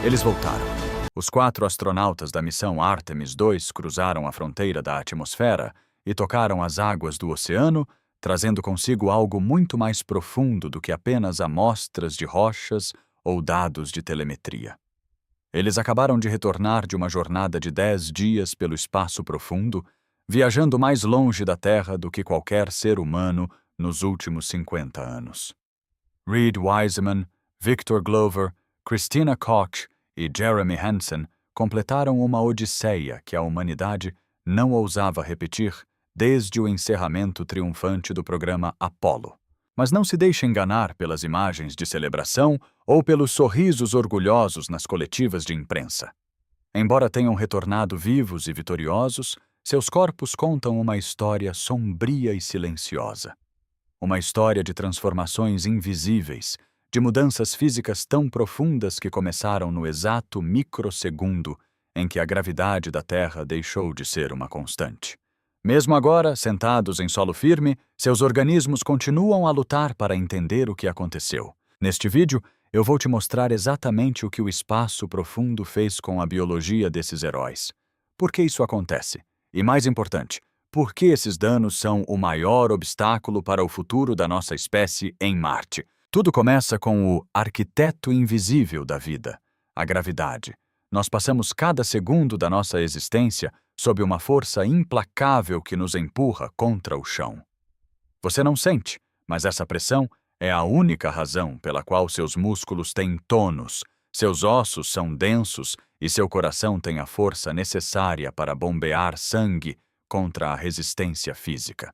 Eles voltaram. Os 4 astronautas da missão Artemis II cruzaram a fronteira da atmosfera e tocaram as águas do oceano, trazendo consigo algo muito mais profundo do que apenas amostras de rochas ou dados de telemetria. Eles acabaram de retornar de uma jornada de 10 dias pelo espaço profundo, viajando mais longe da Terra do que qualquer ser humano nos últimos 50 anos. Reed Wiseman, Victor Glover, Christina Koch e Jeremy Hansen completaram uma odisseia que a humanidade não ousava repetir desde o encerramento triunfante do programa Apollo. Mas não se deixe enganar pelas imagens de celebração ou pelos sorrisos orgulhosos nas coletivas de imprensa. Embora tenham retornado vivos e vitoriosos, seus corpos contam uma história sombria e silenciosa. Uma história de transformações invisíveis, de mudanças físicas tão profundas que começaram no exato microsegundo em que a gravidade da Terra deixou de ser uma constante. Mesmo agora, sentados em solo firme, seus organismos continuam a lutar para entender o que aconteceu. Neste vídeo, eu vou te mostrar exatamente o que o espaço profundo fez com a biologia desses heróis. Por que isso acontece? E mais importante, por que esses danos são o maior obstáculo para o futuro da nossa espécie em Marte? Tudo começa com o arquiteto invisível da vida, a gravidade. Nós passamos cada segundo da nossa existência sob uma força implacável que nos empurra contra o chão. Você não sente, mas essa pressão é a única razão pela qual seus músculos têm tônus, seus ossos são densos e seu coração tem a força necessária para bombear sangue contra a resistência física.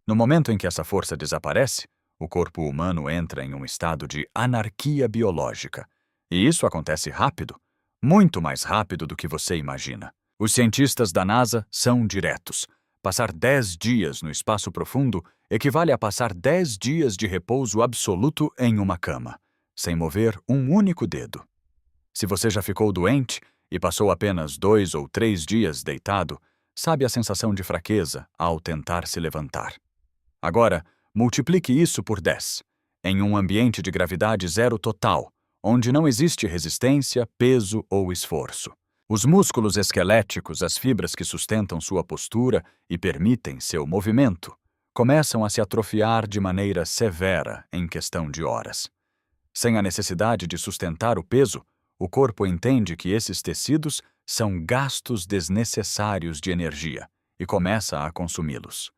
No momento em que essa força desaparece, o corpo humano entra em um estado de anarquia biológica. E isso acontece rápido, muito mais rápido do que você imagina. Os cientistas da NASA são diretos. Passar 10 dias no espaço profundo equivale a passar 10 dias de repouso absoluto em uma cama, sem mover um único dedo. Se você já ficou doente e passou apenas 2 ou 3 dias deitado, sabe a sensação de fraqueza ao tentar se levantar. Agora, multiplique isso por 10, em um ambiente de gravidade zero total, onde não existe resistência, peso ou esforço. Os músculos esqueléticos, as fibras que sustentam sua postura e permitem seu movimento, começam a se atrofiar de maneira severa em questão de horas. Sem a necessidade de sustentar o peso, o corpo entende que esses tecidos são gastos desnecessários de energia e começa a consumi-los.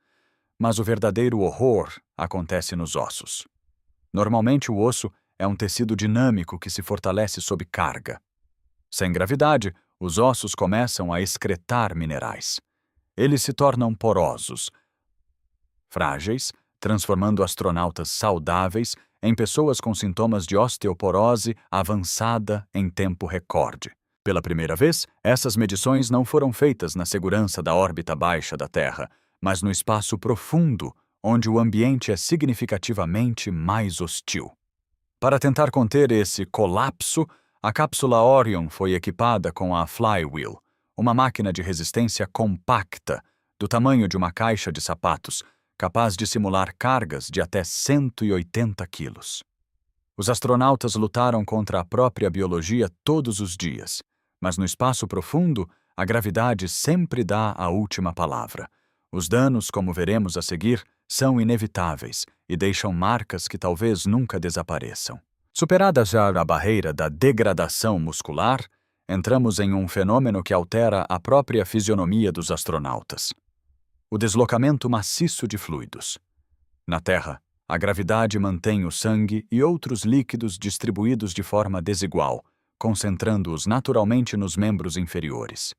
Mas o verdadeiro horror acontece nos ossos. Normalmente o osso é um tecido dinâmico que se fortalece sob carga. Sem gravidade, os ossos começam a excretar minerais. Eles se tornam porosos, frágeis, transformando astronautas saudáveis em pessoas com sintomas de osteoporose avançada em tempo recorde. Pela primeira vez, essas medições não foram feitas na segurança da órbita baixa da Terra, mas no espaço profundo, onde o ambiente é significativamente mais hostil. Para tentar conter esse colapso, a cápsula Orion foi equipada com a Flywheel, uma máquina de resistência compacta, do tamanho de uma caixa de sapatos, capaz de simular cargas de até 180 quilos. Os astronautas lutaram contra a própria biologia todos os dias, mas no espaço profundo, a gravidade sempre dá a última palavra. Os danos, como veremos a seguir, são inevitáveis e deixam marcas que talvez nunca desapareçam. Superada já a barreira da degradação muscular, entramos em um fenômeno que altera a própria fisionomia dos astronautas: o deslocamento maciço de fluidos. Na Terra, a gravidade mantém o sangue e outros líquidos distribuídos de forma desigual, concentrando-os naturalmente nos membros inferiores.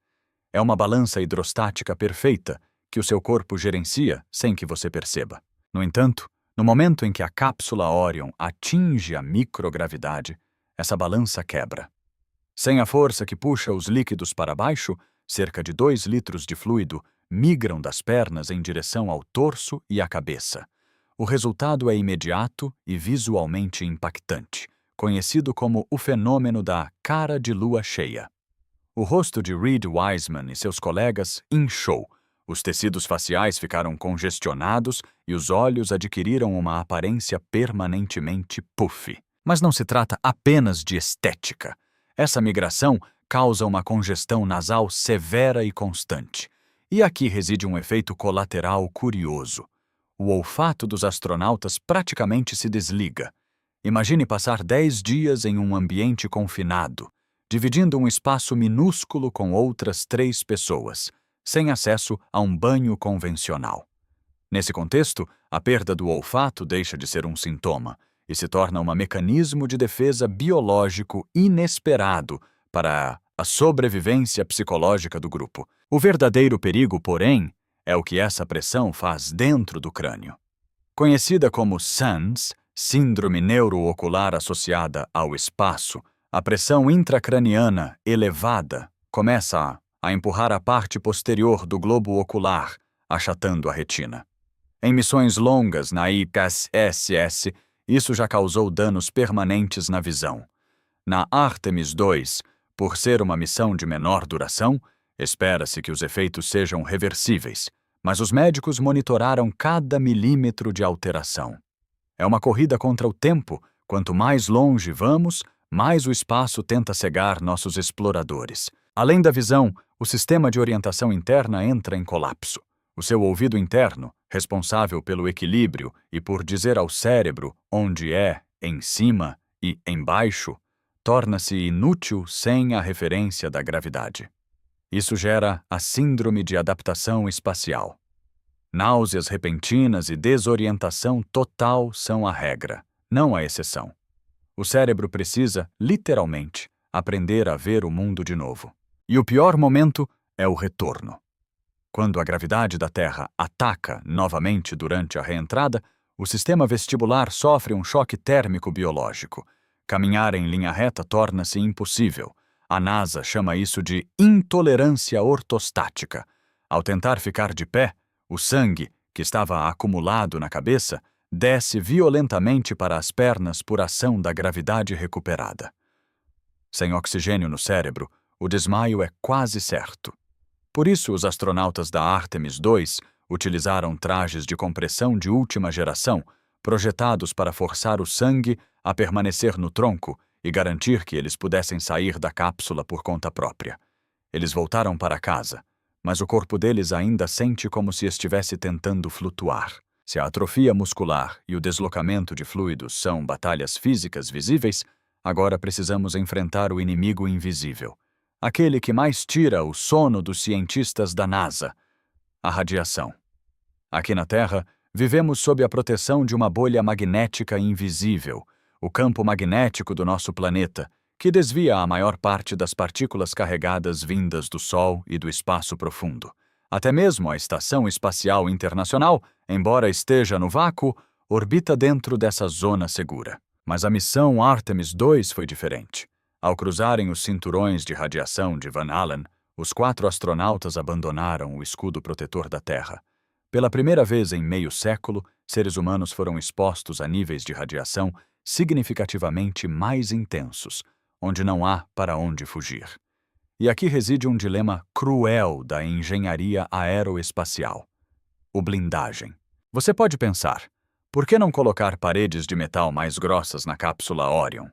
É uma balança hidrostática perfeita que o seu corpo gerencia sem que você perceba. No entanto, no momento em que a cápsula Orion atinge a microgravidade, essa balança quebra. Sem a força que puxa os líquidos para baixo, cerca de 2 litros de fluido migram das pernas em direção ao torso e à cabeça. O resultado é imediato e visualmente impactante, conhecido como o fenômeno da cara de lua cheia. O rosto de Reed Wiseman e seus colegas inchou, os tecidos faciais ficaram congestionados e os olhos adquiriram uma aparência permanentemente puff. Mas não se trata apenas de estética. Essa migração causa uma congestão nasal severa e constante. E aqui reside um efeito colateral curioso. O olfato dos astronautas praticamente se desliga. Imagine passar 10 dias em um ambiente confinado, dividindo um espaço minúsculo com outras 3 pessoas, sem acesso a um banho convencional. Nesse contexto, a perda do olfato deixa de ser um sintoma e se torna um mecanismo de defesa biológico inesperado para a sobrevivência psicológica do grupo. O verdadeiro perigo, porém, é o que essa pressão faz dentro do crânio. Conhecida como SANS, Síndrome Neuroocular Associada ao Espaço, a pressão intracraniana elevada começa a empurrar a parte posterior do globo ocular, achatando a retina. Em missões longas na IPSS, isso já causou danos permanentes na visão. Na Artemis II, por ser uma missão de menor duração, espera-se que os efeitos sejam reversíveis, mas os médicos monitoraram cada milímetro de alteração. É uma corrida contra o tempo. Quanto mais longe vamos, mais o espaço tenta cegar nossos exploradores. Além da visão, o sistema de orientação interna entra em colapso. O seu ouvido interno, responsável pelo equilíbrio e por dizer ao cérebro onde é, em cima e embaixo, torna-se inútil sem a referência da gravidade. Isso gera a síndrome de adaptação espacial. Náuseas repentinas e desorientação total são a regra, não a exceção. O cérebro precisa, literalmente, aprender a ver o mundo de novo. E o pior momento é o retorno. Quando a gravidade da Terra ataca novamente durante a reentrada, o sistema vestibular sofre um choque térmico biológico. Caminhar em linha reta torna-se impossível. A NASA chama isso de intolerância ortostática. Ao tentar ficar de pé, o sangue, que estava acumulado na cabeça, desce violentamente para as pernas por ação da gravidade recuperada. Sem oxigênio no cérebro, o desmaio é quase certo. Por isso, os astronautas da Artemis II utilizaram trajes de compressão de última geração, projetados para forçar o sangue a permanecer no tronco e garantir que eles pudessem sair da cápsula por conta própria. Eles voltaram para casa, mas o corpo deles ainda sente como se estivesse tentando flutuar. Se a atrofia muscular e o deslocamento de fluidos são batalhas físicas visíveis, agora precisamos enfrentar o inimigo invisível, aquele que mais tira o sono dos cientistas da NASA, a radiação. Aqui na Terra, vivemos sob a proteção de uma bolha magnética invisível, o campo magnético do nosso planeta, que desvia a maior parte das partículas carregadas vindas do Sol e do espaço profundo. Até mesmo a Estação Espacial Internacional, embora esteja no vácuo, orbita dentro dessa zona segura. Mas a missão Artemis II foi diferente. Ao cruzarem os cinturões de radiação de Van Allen, os 4 astronautas abandonaram o escudo protetor da Terra. Pela primeira vez em meio século, seres humanos foram expostos a níveis de radiação significativamente mais intensos, onde não há para onde fugir. E aqui reside um dilema cruel da engenharia aeroespacial: o blindagem. Você pode pensar, por que não colocar paredes de metal mais grossas na cápsula Orion?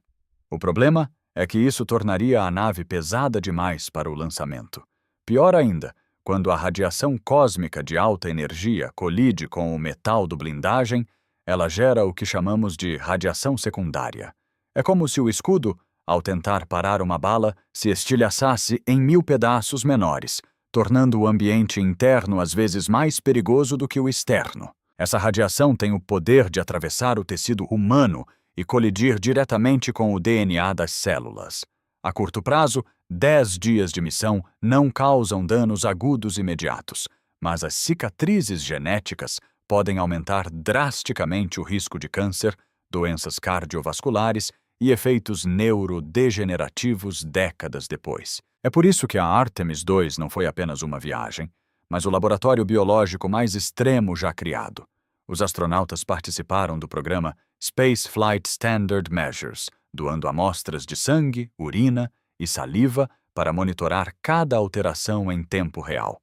O problema é que isso tornaria a nave pesada demais para o lançamento. Pior ainda, quando a radiação cósmica de alta energia colide com o metal do blindagem, ela gera o que chamamos de radiação secundária. É como se o escudo, ao tentar parar uma bala, se estilhaçasse em 1000 pedaços menores, tornando o ambiente interno às vezes mais perigoso do que o externo. Essa radiação tem o poder de atravessar o tecido humano e colidir diretamente com o DNA das células. A curto prazo, 10 dias de missão não causam danos agudos imediatos, mas as cicatrizes genéticas podem aumentar drasticamente o risco de câncer, doenças cardiovasculares e efeitos neurodegenerativos décadas depois. É por isso que a Artemis II não foi apenas uma viagem, mas o laboratório biológico mais extremo já criado. Os astronautas participaram do programa Space Flight Standard Measures, doando amostras de sangue, urina e saliva para monitorar cada alteração em tempo real.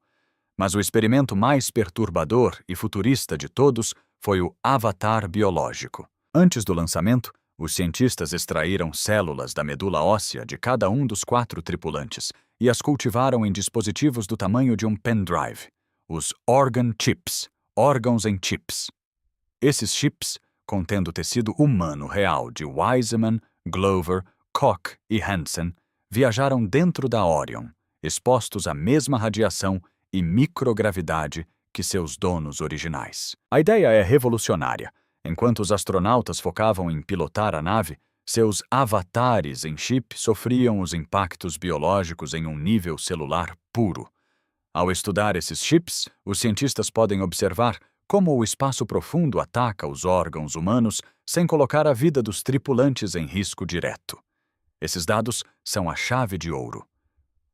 Mas o experimento mais perturbador e futurista de todos foi o avatar biológico. Antes do lançamento, Os cientistas extraíram células da medula óssea de cada um dos 4 tripulantes e as cultivaram em dispositivos do tamanho de um pendrive, os organ chips, órgãos em chips. Esses chips, contendo tecido humano real de Wiseman, Glover, Koch e Hansen, viajaram dentro da Orion, expostos à mesma radiação e microgravidade que seus donos originais. A ideia é revolucionária. Enquanto os astronautas focavam em pilotar a nave, seus avatares em chip sofriam os impactos biológicos em um nível celular puro. Ao estudar esses chips, os cientistas podem observar como o espaço profundo ataca os órgãos humanos sem colocar a vida dos tripulantes em risco direto. Esses dados são a chave de ouro.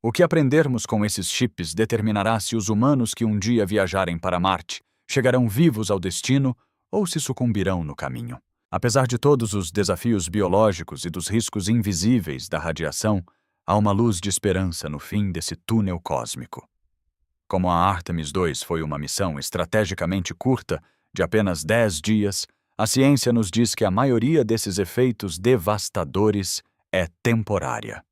O que aprendermos com esses chips determinará se os humanos que um dia viajarem para Marte chegarão vivos ao destino ou se sucumbirão no caminho. Apesar de todos os desafios biológicos e dos riscos invisíveis da radiação, há uma luz de esperança no fim desse túnel cósmico. Como a Artemis II foi uma missão estrategicamente curta, de apenas 10 dias, a ciência nos diz que a maioria desses efeitos devastadores é temporária.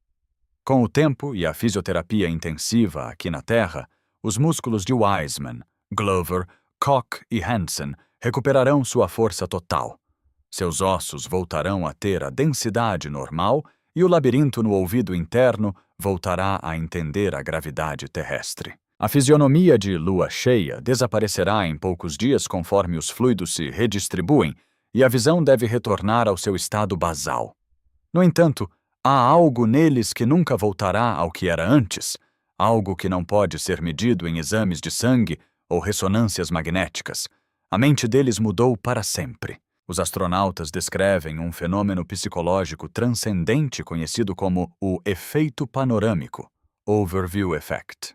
Com o tempo e a fisioterapia intensiva aqui na Terra, os músculos de Wiseman, Glover, Koch e Hansen recuperarão sua força total. Seus ossos voltarão a ter a densidade normal e o labirinto no ouvido interno voltará a entender a gravidade terrestre. A fisionomia de lua cheia desaparecerá em poucos dias conforme os fluidos se redistribuem e a visão deve retornar ao seu estado basal. No entanto, há algo neles que nunca voltará ao que era antes, algo que não pode ser medido em exames de sangue ou ressonâncias magnéticas. A mente deles mudou para sempre. Os astronautas descrevem um fenômeno psicológico transcendente conhecido como o efeito panorâmico, Overview Effect.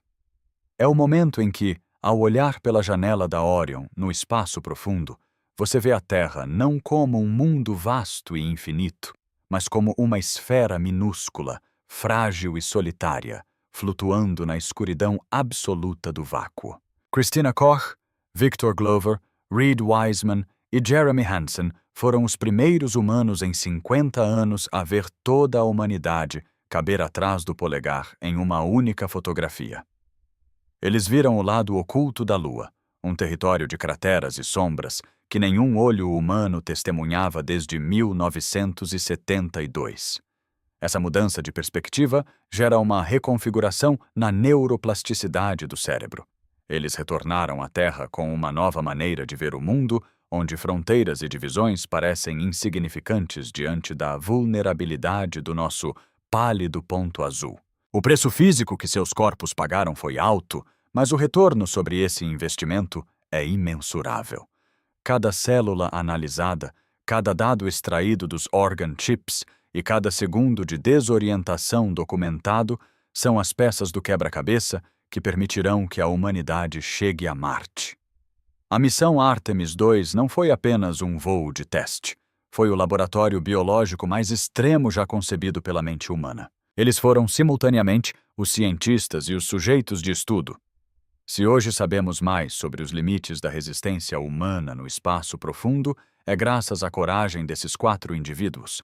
É o momento em que, ao olhar pela janela da Orion no espaço profundo, você vê a Terra não como um mundo vasto e infinito, mas como uma esfera minúscula, frágil e solitária, flutuando na escuridão absoluta do vácuo. Christina Koch, Victor Glover, Reed Wiseman e Jeremy Hansen foram os primeiros humanos em 50 anos a ver toda a humanidade caber atrás do polegar em uma única fotografia. Eles viram o lado oculto da Lua, um território de crateras e sombras que nenhum olho humano testemunhava desde 1972. Essa mudança de perspectiva gera uma reconfiguração na neuroplasticidade do cérebro. Eles retornaram à Terra com uma nova maneira de ver o mundo, onde fronteiras e divisões parecem insignificantes diante da vulnerabilidade do nosso pálido ponto azul. O preço físico que seus corpos pagaram foi alto, mas o retorno sobre esse investimento é imensurável. Cada célula analisada, cada dado extraído dos organ chips e cada segundo de desorientação documentado são as peças do quebra-cabeça que permitirão que a humanidade chegue a Marte. A missão Artemis II não foi apenas um voo de teste. Foi o laboratório biológico mais extremo já concebido pela mente humana. Eles foram simultaneamente os cientistas e os sujeitos de estudo. Se hoje sabemos mais sobre os limites da resistência humana no espaço profundo, é graças à coragem desses 4 indivíduos.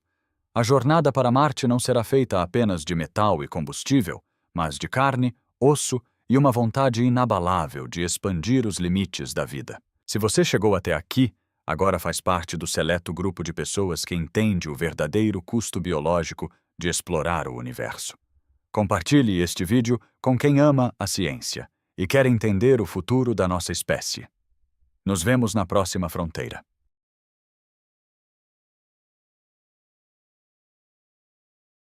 A jornada para Marte não será feita apenas de metal e combustível, mas de carne, osso e uma vontade inabalável de expandir os limites da vida. Se você chegou até aqui, agora faz parte do seleto grupo de pessoas que entende o verdadeiro custo biológico de explorar o universo. Compartilhe este vídeo com quem ama a ciência e quer entender o futuro da nossa espécie. Nos vemos na próxima fronteira.